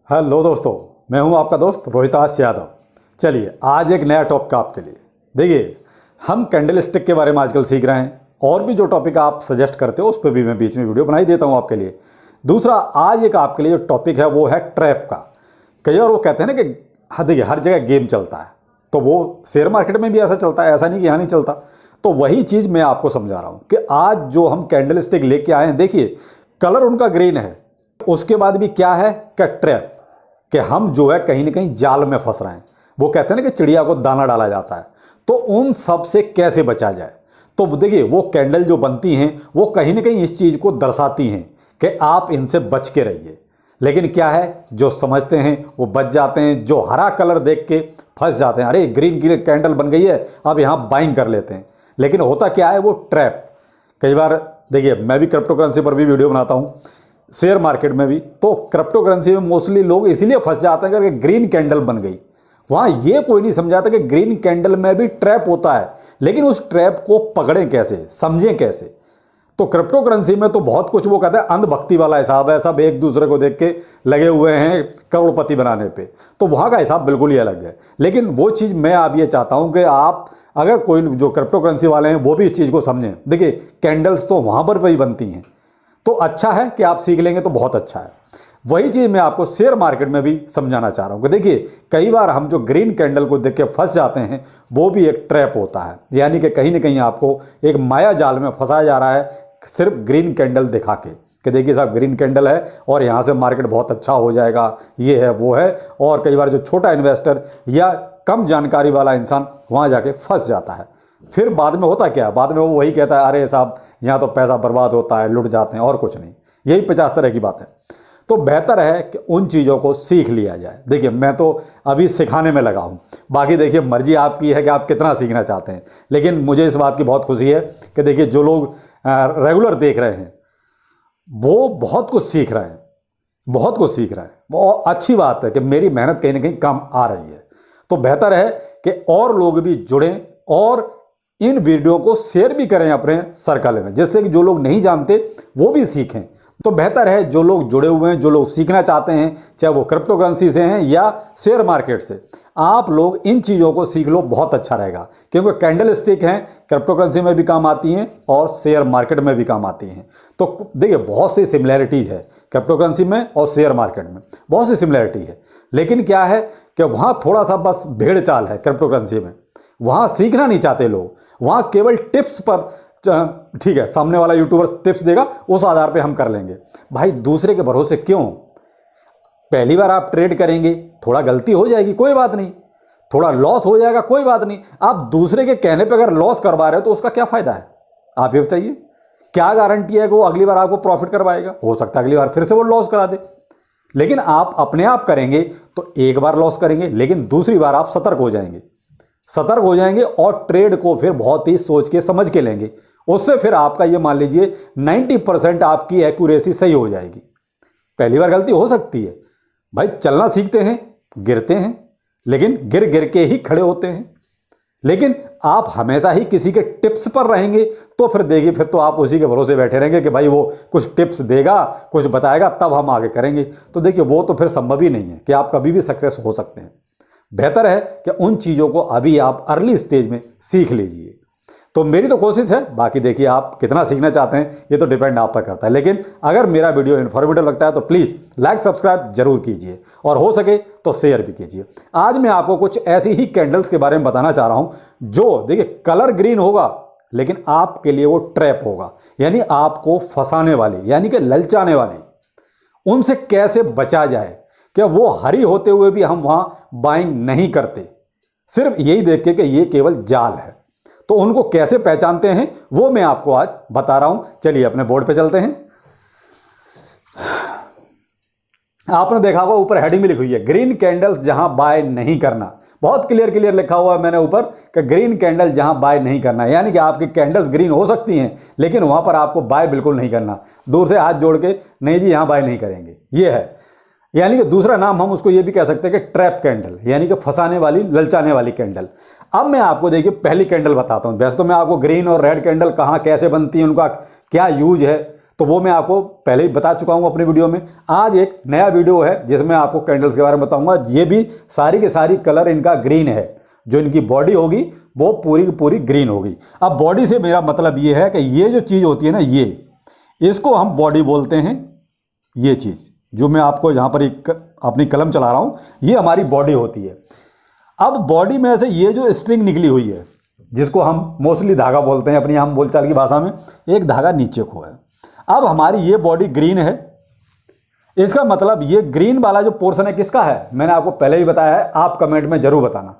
Hello दोस्तों, मैं हूं आपका दोस्त रोहिताश यादव। चलिए आज एक नया टॉपिक आपके लिए। देखिए, हम कैंडल स्टिक के बारे में आजकल सीख रहे हैं और भी जो टॉपिक आप सजेस्ट करते हो उस पर भी मैं बीच में वीडियो बना ही देता हूं आपके लिए। दूसरा, आज एक आपके लिए जो टॉपिक है वो है ट्रैप का। कई बार वो कहते हैं ना कि हाँ देखिए हर जगह गेम चलता है, तो वो शेयर मार्केट में भी ऐसा चलता है, ऐसा नहीं कि यहाँ नहीं चलता। तो वही चीज़ मैं आपको समझा रहा हूँ कि आज जो हम कैंडल स्टिक लेके आए हैं, देखिए कलर उनका ग्रीन है, उसके बाद भी क्या है कि ट्रैप, कि हम जो है कहीं ना कहीं जाल में फंस रहे हैं। वो कहते हैं ना कि चिड़िया को दाना डाला जाता है, तो उन सब से कैसे बचा जाए। तो देखिए वो कैंडल जो बनती हैं वो कहीं ना कहीं इस चीज़ को दर्शाती हैं कि आप इनसे बच के रहिए। लेकिन क्या है, जो समझते हैं वो बच जाते हैं, जो हरा कलर देख के फंस जाते हैं, अरे ग्रीन की कैंडल बन गई है अब यहाँ बाइंग कर लेते हैं। लेकिन होता क्या है, वो ट्रैप। कई बार देखिए मैं भी क्रिप्टो करेंसी पर भी वीडियो बनाता हूँ, शेयर मार्केट में भी। तो क्रिप्टो करेंसी में मोस्टली लोग इसीलिए फंस जाते हैं कि ग्रीन कैंडल बन गई। वहाँ ये कोई नहीं समझाता कि ग्रीन कैंडल में भी ट्रैप होता है, लेकिन उस ट्रैप को पकड़ें कैसे, समझें कैसे। तो क्रिप्टो करेंसी में तो बहुत कुछ वो कहते हैं अंधभक्ति वाला हिसाब है, सब एक दूसरे को देख के लगे हुए हैं करोड़पति बनाने पे। तो वहाँ का हिसाब बिल्कुल ही अलग है। लेकिन वो चीज़ मैं अब ये चाहता हूँ कि आप अगर कोई जो क्रिप्टो करेंसी वाले हैं वो भी इस चीज़ को समझें। देखिए कैंडल्स तो वहाँ पर भी बनती हैं, तो अच्छा है कि आप सीख लेंगे तो बहुत अच्छा है। वही चीज़ मैं आपको शेयर मार्केट में भी समझाना चाह रहा हूँ कि देखिए कई बार हम जो ग्रीन कैंडल को देख के फंस जाते हैं वो भी एक ट्रैप होता है। यानी कि कहीं ना कहीं आपको एक माया जाल में फंसाया जा रहा है सिर्फ ग्रीन कैंडल दिखा के कि देखिए साहब ग्रीन कैंडल है और यहाँ से मार्केट बहुत अच्छा हो जाएगा, ये है वो है। और कई बार जो छोटा इन्वेस्टर या कम जानकारी वाला इंसान वहाँ जाके फंस जाता है। फिर बाद में होता क्या है, बाद में वो वही कहता है अरे साहब यहाँ तो पैसा बर्बाद होता है, लुट जाते हैं, और कुछ नहीं। यही 50 तरह की बात है। तो बेहतर है कि उन चीज़ों को सीख लिया जाए। देखिए मैं तो अभी सिखाने में लगा हूँ, बाकी देखिए मर्जी आपकी है कि आप कितना सीखना चाहते हैं। लेकिन मुझे इस बात की बहुत खुशी है कि देखिए जो लोग रेगुलर देख रहे हैं वो बहुत कुछ सीख रहे हैं, बहुत कुछ सीख रहे हैं। वो अच्छी बात है कि मेरी मेहनत कहीं ना कहीं काम आ रही है। तो बेहतर है कि और लोग भी जुड़ें और इन वीडियो को शेयर भी करें अपने सर्कल में, जिससे कि जो लोग नहीं जानते वो भी सीखें। तो बेहतर है जो लोग जुड़े हुए हैं, जो लोग सीखना चाहते हैं, चाहे वो क्रिप्टो करेंसी से हैं या शेयर मार्केट से, आप लोग इन चीज़ों को सीख लो, बहुत अच्छा रहेगा। क्योंकि कैंडल स्टिक हैं, क्रिप्टो करेंसी में भी काम आती हैं और शेयर मार्केट में भी काम आती हैं। तो देखिए बहुत सी सिमिलैरिटीज़ है क्रिप्टो करेंसी में और शेयर मार्केट में, बहुत सी सिमिलैरिटी है। लेकिन क्या है कि वहाँ थोड़ा सा बस भेड़ चाल है क्रिप्टो करेंसी में, वहाँ सीखना नहीं चाहते लोग, वहाँ केवल टिप्स पर, ठीक है सामने वाला यूट्यूबर टिप्स देगा उस आधार पे हम कर लेंगे। भाई दूसरे के भरोसे क्यों। पहली बार आप ट्रेड करेंगे, थोड़ा गलती हो जाएगी कोई बात नहीं, थोड़ा लॉस हो जाएगा कोई बात नहीं। आप दूसरे के कहने पे अगर लॉस करवा रहे हो तो उसका क्या फायदा है, आप ये बताइए। क्या गारंटी है कि वो अगली बार आपको प्रॉफिट करवाएगा, हो सकता है अगली बार फिर से वो लॉस करा दे। लेकिन आप अपने आप करेंगे तो एक बार लॉस करेंगे, लेकिन दूसरी बार आप सतर्क हो जाएंगे, सतर्क हो जाएंगे और ट्रेड को फिर बहुत ही सोच के समझ के लेंगे। उससे फिर आपका ये मान लीजिए 90% आपकी एक्यूरेसी सही हो जाएगी। पहली बार गलती हो सकती है भाई, चलना सीखते हैं, गिरते हैं, लेकिन गिर गिर के ही खड़े होते हैं। लेकिन आप हमेशा ही किसी के टिप्स पर रहेंगे तो फिर देखिए फिर तो आप उसी के भरोसे बैठे रहेंगे कि भाई वो कुछ टिप्स देगा, कुछ बताएगा, तब हम आगे करेंगे। तो देखिए वो तो फिर संभव ही नहीं है कि आप कभी भी सक्सेस हो सकते हैं। बेहतर है कि उन चीज़ों को अभी आप अर्ली स्टेज में सीख लीजिए। तो मेरी तो कोशिश है, बाकी देखिए आप कितना सीखना चाहते हैं ये तो डिपेंड आप पर करता है। लेकिन अगर मेरा वीडियो इन्फॉर्मेटिव लगता है तो प्लीज़ लाइक सब्सक्राइब जरूर कीजिए और हो सके तो शेयर भी कीजिए। आज मैं आपको कुछ ऐसी ही कैंडल्स के बारे में बताना चाह रहा हूँ जो देखिए कलर ग्रीन होगा लेकिन आपके लिए वो ट्रैप होगा, यानी आपको फंसाने वाले, यानी कि ललचाने वाले। उनसे कैसे बचा जाए, क्या वो हरी होते हुए भी हम वहां बाइंग नहीं करते, सिर्फ यही देख के कि ये केवल जाल है। तो उनको कैसे पहचानते हैं वो मैं आपको आज बता रहा हूं। चलिए अपने बोर्ड पे चलते हैं। आपने देखा होगा ऊपर हेडिंग में लिखी हुई है ग्रीन कैंडल्स जहां बाय नहीं करना। बहुत क्लियर लिखा हुआ है मैंने ऊपर कि ग्रीन कैंडल जहां बाय नहीं करना, यानी कि आपकी कैंडल्स ग्रीन हो सकती हैं लेकिन वहां पर आपको बाय बिल्कुल नहीं करना। दूर से हाथ जोड़ के नहीं जी यहां बाय नहीं करेंगे, ये है। यानी कि दूसरा नाम हम उसको ये भी कह सकते हैं कि ट्रैप कैंडल, यानी कि फंसाने वाली, ललचाने वाली कैंडल। अब मैं आपको देखिए पहली कैंडल बताता हूं। वैसे तो मैं आपको ग्रीन और रेड कैंडल कहां कैसे बनती है, उनका क्या यूज है, तो वो मैं आपको पहले ही बता चुका हूँ अपनी वीडियो में। आज एक नया वीडियो है जिसमें आपको कैंडल्स के बारे में बताऊंगा। ये भी सारी के सारी कलर इनका ग्रीन है, जो इनकी बॉडी होगी वो पूरी की पूरी ग्रीन होगी। अब बॉडी से मेरा मतलब ये है कि ये जो चीज़ होती है ना, ये इसको हम बॉडी बोलते हैं। ये चीज़ जो मैं आपको यहाँ पर एक अपनी कलम चला रहा हूँ, ये हमारी बॉडी होती है। अब बॉडी में से ये जो स्ट्रिंग निकली हुई है, जिसको हम मोस्टली धागा बोलते हैं अपनी हम बोलचाल की भाषा में, एक धागा नीचे को है। अब हमारी ये बॉडी ग्रीन है, इसका मतलब ये ग्रीन वाला जो पोर्शन है किसका है, मैंने आपको पहले ही बताया है। आप कमेंट में जरूर बताना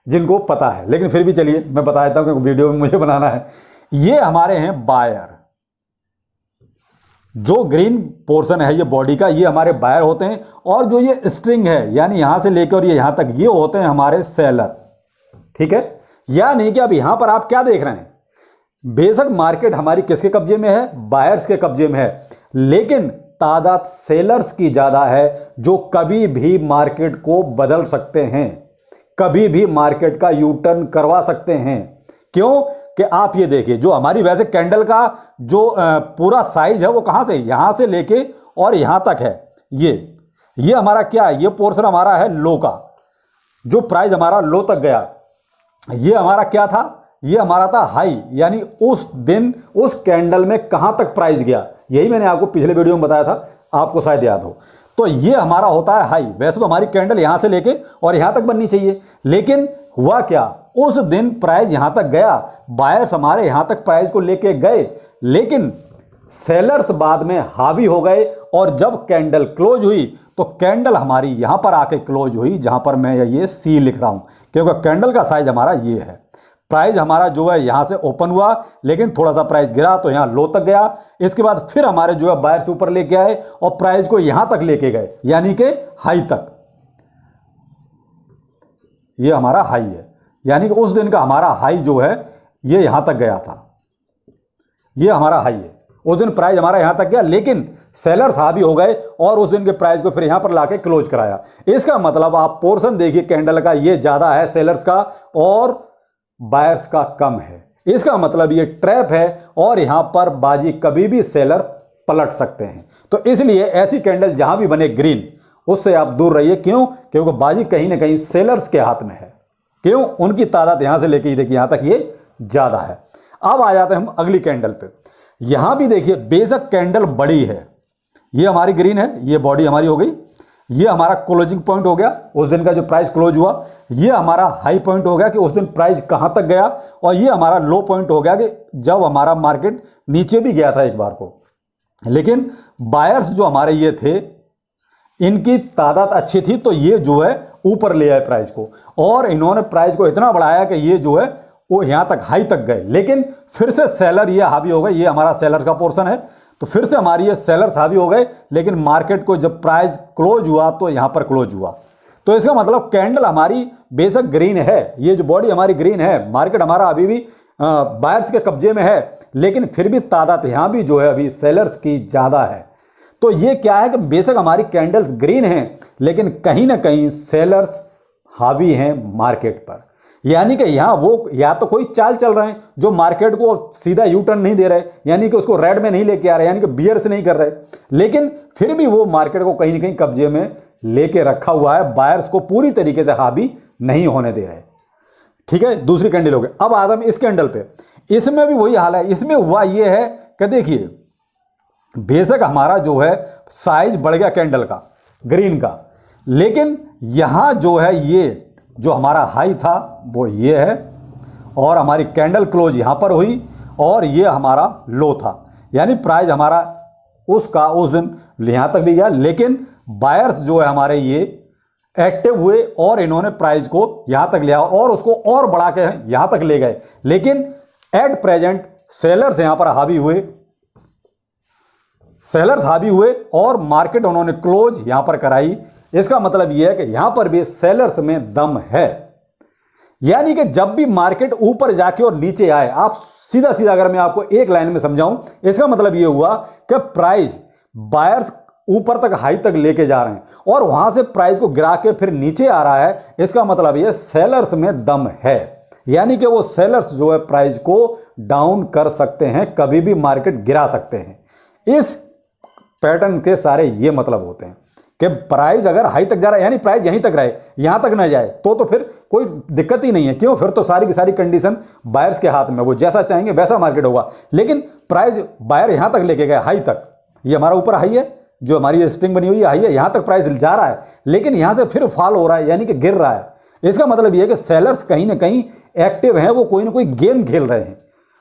जिनको पता है, लेकिन फिर भी चलिए मैं बता देता हूं क्योंकि वीडियो में मुझे बनाना है। ये हमारे हैं बायर। जो ग्रीन पोर्शन है ये बॉडी का, ये हमारे बायर होते हैं। और जो ये स्ट्रिंग है, यानी यहां से लेकर ये यहां तक, ये होते हैं हमारे सेलर। ठीक है, यानी कि अब यहां पर आप क्या देख रहे हैं, बेशक मार्केट हमारी किसके कब्जे में है, बायर्स के कब्जे में है, लेकिन तादाद सेलर्स की ज्यादा है, जो कभी भी मार्केट को बदल सकते हैं, कभी भी मार्केट का यू टर्न करवा सकते हैं। क्यों कि आप ये देखिए, जो हमारी वैसे कैंडल का जो पूरा साइज है वो कहां से, यहां से लेके और यहां तक है। ये हमारा क्या है, ये पोर्शन हमारा है लो का, जो प्राइस हमारा लो तक गया। ये हमारा क्या था, ये हमारा था हाई, यानी उस दिन उस कैंडल में कहां तक प्राइस गया। यही मैंने आपको पिछले वीडियो में बताया था, आपको शायद याद हो। तो ये हमारा होता है हाई। वैसे तो हमारी कैंडल यहां से लेके और यहां तक बननी चाहिए, लेकिन हुआ क्या, उस दिन प्राइस यहां तक गया, बायर्स हमारे यहां तक प्राइस को लेके गए, लेकिन सेलर्स बाद में हावी हो गए। और जब कैंडल क्लोज हुई तो कैंडल हमारी यहां पर आके क्लोज हुई, जहां पर मैं ये सी लिख रहा हूं, क्योंकि कैंडल का साइज हमारा ये है। प्राइस हमारा जो है यहां से ओपन हुआ, लेकिन थोड़ा सा प्राइस गिरा तो यहां लो तक गया। इसके बाद फिर हमारे जो है बायर्स ऊपर लेके आए और प्राइस को यहां तक लेके गए, यानी कि हाई तक। ये हमारा हाई है, यानी कि उस दिन का हमारा हाई जो है ये यहां तक गया था। ये हमारा हाई है, उस दिन प्राइस हमारा यहां तक गया, लेकिन सेलर्स हावी हो गए और उस दिन के प्राइस को फिर यहां पर लाके क्लोज कराया। इसका मतलब आप पोर्शन देखिए कैंडल का, ये ज्यादा है सेलर्स का और बायर्स का कम है। इसका मतलब ये ट्रैप है और यहां पर बाजी कभी भी सेलर पलट सकते हैं। तो इसलिए ऐसी कैंडल जहां भी बने ग्रीन, उससे आप दूर रहिए। क्यों, क्योंकि बाजी कहीं ना कहीं सेलर्स के हाथ में है। क्यों, उनकी तादाद यहां से लेके देखिए यहां तक ये ज्यादा है। अब आ जाते हैं हम अगली कैंडल पे। यहां भी देखिए बेशक कैंडल बड़ी है, ये हमारी ग्रीन है, ये बॉडी हमारी हो गई। ये हमारा क्लोजिंग पॉइंट हो गया, उस दिन का जो प्राइस क्लोज हुआ। ये हमारा हाई पॉइंट हो गया कि उस दिन प्राइस कहां तक गया, और ये हमारा लो पॉइंट हो गया कि जब हमारा मार्केट नीचे भी गया था एक बार को। लेकिन बायर्स जो हमारे ये थे, इनकी तादाद अच्छी थी, तो ये जो है ऊपर ले आए प्राइस को, और इन्होंने प्राइस को इतना बढ़ाया कि ये जो है वो यहां तक हाई तक गए। लेकिन फिर से सेलर ये हावी हो गए, ये हमारा सेलर का पोर्शन है, तो फिर से हमारी ये सेलर्स हावी हो गए। लेकिन मार्केट को जब प्राइस क्लोज हुआ तो यहां पर क्लोज हुआ। तो इसका मतलब कैंडल हमारी बेशक ग्रीन है, ये जो बॉडी हमारी ग्रीन है, मार्केट हमारा अभी भी बायर्स के कब्जे में है, लेकिन फिर भी तादाद यहां भी जो है अभी सेलर्स की ज्यादा है। तो ये क्या है कि बेशक हमारी कैंडल्स ग्रीन हैं, लेकिन कहीं ना कहीं सेलर्स हावी हैं मार्केट पर। यानी कि यहां वो या तो कोई चाल चल रहे हैं जो मार्केट को सीधा यू टर्न नहीं दे रहे, यानी कि उसको रेड में नहीं लेके आ रहे, यानी कि बियर्स नहीं कर रहे, लेकिन फिर भी वो मार्केट को कहीं ना कहीं कब्जे में लेके रखा हुआ है, बायर्स को पूरी तरीके से हावी नहीं होने दे रहे। ठीक है, दूसरी कैंडल हो गई। अब आता हम इस कैंडल पे। इसमें भी वही हाल है। इसमें हुआ ये है कि देखिए बेशक हमारा जो है साइज बढ़ गया कैंडल का, ग्रीन का, लेकिन यहां जो है ये जो हमारा हाई था वो ये है, और हमारी कैंडल क्लोज यहां पर हुई, और ये हमारा लो था। यानी प्राइस हमारा उसका उस दिन यहां तक भी गया, लेकिन बायर्स जो है हमारे ये एक्टिव हुए और इन्होंने प्राइस को यहां तक लिया और उसको और बढ़ा के यहां तक ले गए। लेकिन एट प्रेजेंट सेलर्स यहां पर हावी हुए, सेलर्स हावी हुए और मार्केट उन्होंने क्लोज यहां पर कराई। इसका मतलब यह है कि यहां पर भी सेलर्स में दम है। यानी कि जब भी मार्केट ऊपर जाके और नीचे आए, आप सीधा सीधा अगर मैं आपको एक लाइन में समझाऊं, इसका मतलब यह हुआ कि प्राइस बायर्स ऊपर तक हाई तक लेके जा रहे हैं और वहां से प्राइस को गिरा के फिर नीचे आ रहा है। इसका मतलब यह सेलर्स में दम है, यानी कि वो सेलर्स जो है प्राइस को डाउन कर सकते हैं, कभी भी मार्केट गिरा सकते हैं। इस पैटर्न के सारे ये मतलब होते हैं कि प्राइस अगर हाई तक जा रहा है, यानी प्राइस यहीं तक रहे, यहां तक ना जाए, तो फिर कोई दिक्कत ही नहीं है। क्यों? फिर तो सारी की सारी कंडीशन बायर्स के हाथ में, वो जैसा चाहेंगे वैसा मार्केट होगा। लेकिन प्राइस बायर यहां तक लेके गए, हाई तक, ये हमारा ऊपर हाई है, जो हमारी स्ट्रिंग बनी हुई है हाई है, यहां तक प्राइस जा रहा है, लेकिन यहां से फिर फॉल हो रहा है, यानी कि गिर रहा है। इसका मतलब यह है कि सेलर्स कहीं ना कहीं एक्टिव हैं, वो कोई ना कोई गेम खेल रहे हैं।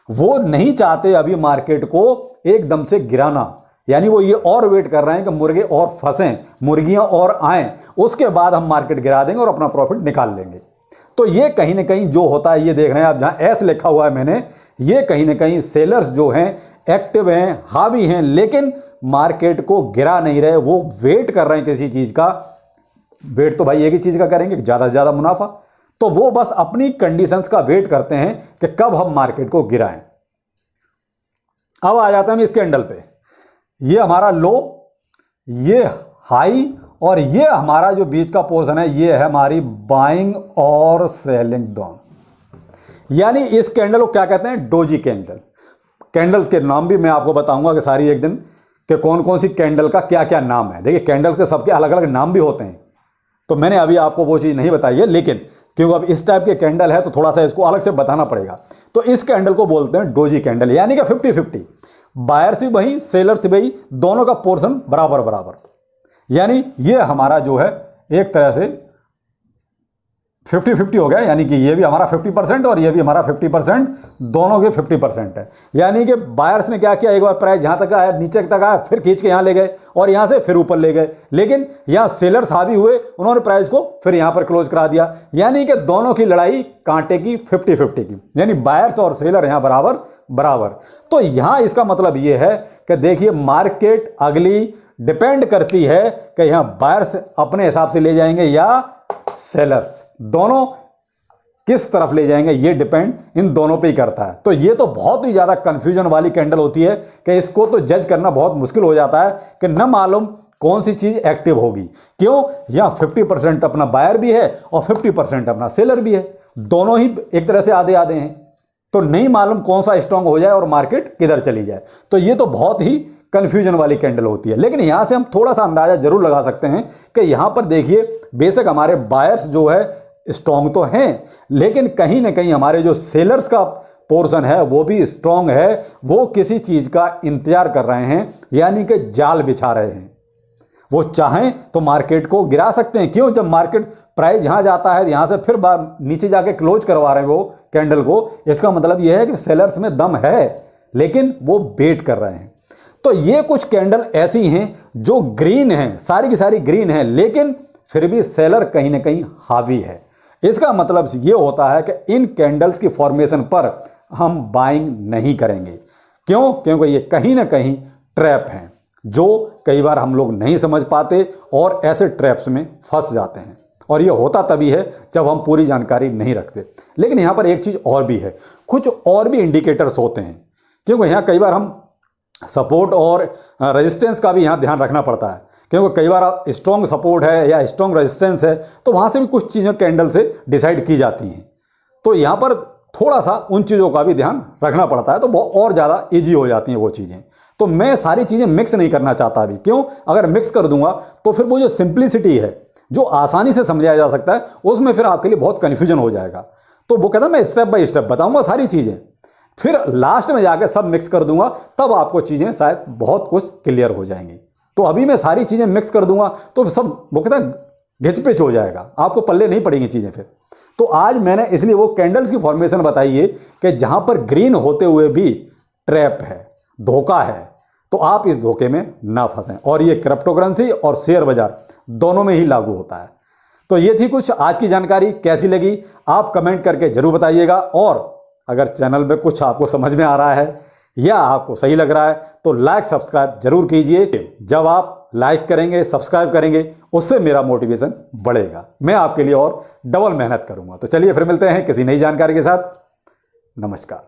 वो नहीं चाहते अभी मार्केट को एकदम से गिराना, यानी वो ये और वेट कर रहे हैं कि मुर्गे और फंसें, मुर्गियां और आएं, उसके बाद हम मार्केट गिरा देंगे और अपना प्रॉफिट निकाल लेंगे। तो ये कहीं ना कहीं जो होता है, ये देख रहे हैं आप, जहां एस लिखा हुआ है मैंने, ये कहीं ना कहीं सेलर्स जो हैं एक्टिव हैं, हावी हैं, लेकिन मार्केट को गिरा नहीं रहे। वो वेट कर रहे हैं किसी चीज का। वेट तो भाई एक ही चीज का करेंगे, ज्यादा से ज्यादा मुनाफा। तो वो बस अपनी कंडीशंस का वेट करते हैं कि कब हम मार्केट को गिराएं। अब आ जाते हैं हम इस कैंडल पे। ये हमारा लो, ये हाई, और ये हमारा जो बीच का पोर्शन है, ये है हमारी बाइंग और सेलिंग दोनों। यानी इस कैंडल को क्या कहते हैं? Doji candle. कैंडल्स के नाम भी मैं आपको बताऊंगा कि सारी एक दिन कि कौन कौन सी कैंडल का क्या क्या नाम है। देखिए कैंडल्स के सबके अलग अलग नाम भी होते हैं, तो मैंने अभी आपको वो चीज़ नहीं बताई है, लेकिन क्योंकि अब इस टाइप के कैंडल है तो थोड़ा सा इसको अलग से बताना पड़ेगा। तो इस कैंडल को बोलते हैं डोजी कैंडल, यानी कि 50-50, बायर से वही, सेलर से वही, दोनों का पोर्शन बराबर बराबर। यानी ये हमारा जो है एक तरह से 50-50 हो गया, यानी कि ये भी हमारा 50% और ये भी हमारा 50%, दोनों के 50% है। यानी कि बायर्स ने क्या किया, एक बार प्राइस यहां तक आया, नीचे तक आया, फिर खींच के यहां ले गए और यहां से फिर ऊपर ले गए। लेकिन यहां सेलर्स हावी हुए, उन्होंने प्राइस को फिर यहां पर क्लोज करा दिया। यानी कि दोनों की लड़ाई कांटे की, 50-50 की, यानी बायर्स और सेलर यहां बराबर बराबर। तो यहां इसका मतलब यह है कि देखिए मार्केट अगली डिपेंड करती है कि यहां बायर्स अपने हिसाब से ले जाएंगे या सेलर्स, दोनों किस तरफ ले जाएंगे, ये डिपेंड इन दोनों पे ही करता है। तो ये तो बहुत ही ज्यादा कंफ्यूजन वाली कैंडल होती है कि इसको तो जज करना बहुत मुश्किल हो जाता है कि न मालूम कौन सी चीज एक्टिव होगी। क्यों? यहां 50% अपना बायर भी है और 50% अपना सेलर भी है, दोनों ही एक तरह से आधे आधे हैं। तो नहीं मालूम कौन सा स्ट्रांग हो जाए और मार्केट किधर चली जाए। तो ये तो बहुत ही कंफ्यूजन वाली कैंडल होती है। लेकिन यहां से हम थोड़ा सा अंदाजा जरूर लगा सकते हैं कि यहां पर देखिए बेशक हमारे बायर्स जो है स्ट्रांग तो हैं, लेकिन कहीं ना कहीं हमारे जो सेलर्स का पोर्शन है वो भी स्ट्रांग है। वो किसी चीज का इंतजार कर रहे हैं, यानी कि जाल बिछा रहे हैं। वो चाहें तो मार्केट को गिरा सकते हैं। क्यों? जब मार्केट प्राइस यहां जाता है, यहां से फिर नीचे जाके क्लोज करवा रहे हैं वो कैंडल को, इसका मतलब यह है कि सेलर्स में दम है, लेकिन वो वेट कर रहे हैं। तो ये कुछ कैंडल ऐसी हैं जो ग्रीन हैं, सारी की सारी ग्रीन हैं, लेकिन फिर भी सेलर कहीं ना कहीं हावी है। इसका मतलब ये होता है कि इन कैंडल्स की फॉर्मेशन पर हम बाइंग नहीं करेंगे। क्यों? क्योंकि ये कहीं ना कहीं ट्रैप हैं, जो कई बार हम लोग नहीं समझ पाते और ऐसे ट्रैप्स में फंस जाते हैं। और ये होता तभी है जब हम पूरी जानकारी नहीं रखते। लेकिन यहाँ पर एक चीज़ और भी है, कुछ और भी इंडिकेटर्स होते हैं, क्योंकि यहाँ कई बार हम सपोर्ट और रेजिस्टेंस का भी यहाँ ध्यान रखना पड़ता है। क्योंकि कई बार स्ट्रॉन्ग सपोर्ट है या स्ट्रॉन्ग रेजिस्टेंस है, तो वहाँ से भी कुछ चीज़ें कैंडल से डिसाइड की जाती हैं। तो यहाँ पर थोड़ा सा उन चीज़ों का भी ध्यान रखना पड़ता है, तो वो और ज़्यादा ईजी हो जाती हैं वो चीज़ें। तो मैं सारी चीज़ें मिक्स नहीं करना चाहता अभी। क्यों? अगर मिक्स कर दूंगा तो फिर वो जो सिंप्लिसिटी है, जो आसानी से समझाया जा सकता है, उसमें फिर आपके लिए बहुत कन्फ्यूजन हो जाएगा। तो वो कहता है मैं स्टेप बाय स्टेप बताऊंगा सारी चीज़ें, फिर लास्ट में जाकर सब मिक्स कर दूंगा, तब आपको चीज़ें शायद बहुत कुछ क्लियर हो जाएंगी। तो अभी मैं सारी चीज़ें मिक्स कर दूंगा तो सब वो कहता है घिचपिच हो जाएगा, आपको पल्ले नहीं पड़ेंगी चीज़ें फिर। तो आज मैंने इसलिए वो कैंडल्स की फॉर्मेशन बताई है कि जहां पर ग्रीन होते हुए भी ट्रैप है, धोखा है, तो आप इस धोखे में ना फंसें। और ये क्रिप्टो करेंसी और शेयर बाजार दोनों में ही लागू होता है। तो ये थी कुछ आज की जानकारी। कैसी लगी आप कमेंट करके जरूर बताइएगा। और अगर चैनल में कुछ आपको समझ में आ रहा है या आपको सही लग रहा है तो लाइक सब्सक्राइब जरूर कीजिए। जब आप लाइक करेंगे, सब्सक्राइब करेंगे, उससे मेरा मोटिवेशन बढ़ेगा, मैं आपके लिए और डबल मेहनत करूंगा। तो चलिए फिर मिलते हैं किसी नई जानकारी के साथ। नमस्कार।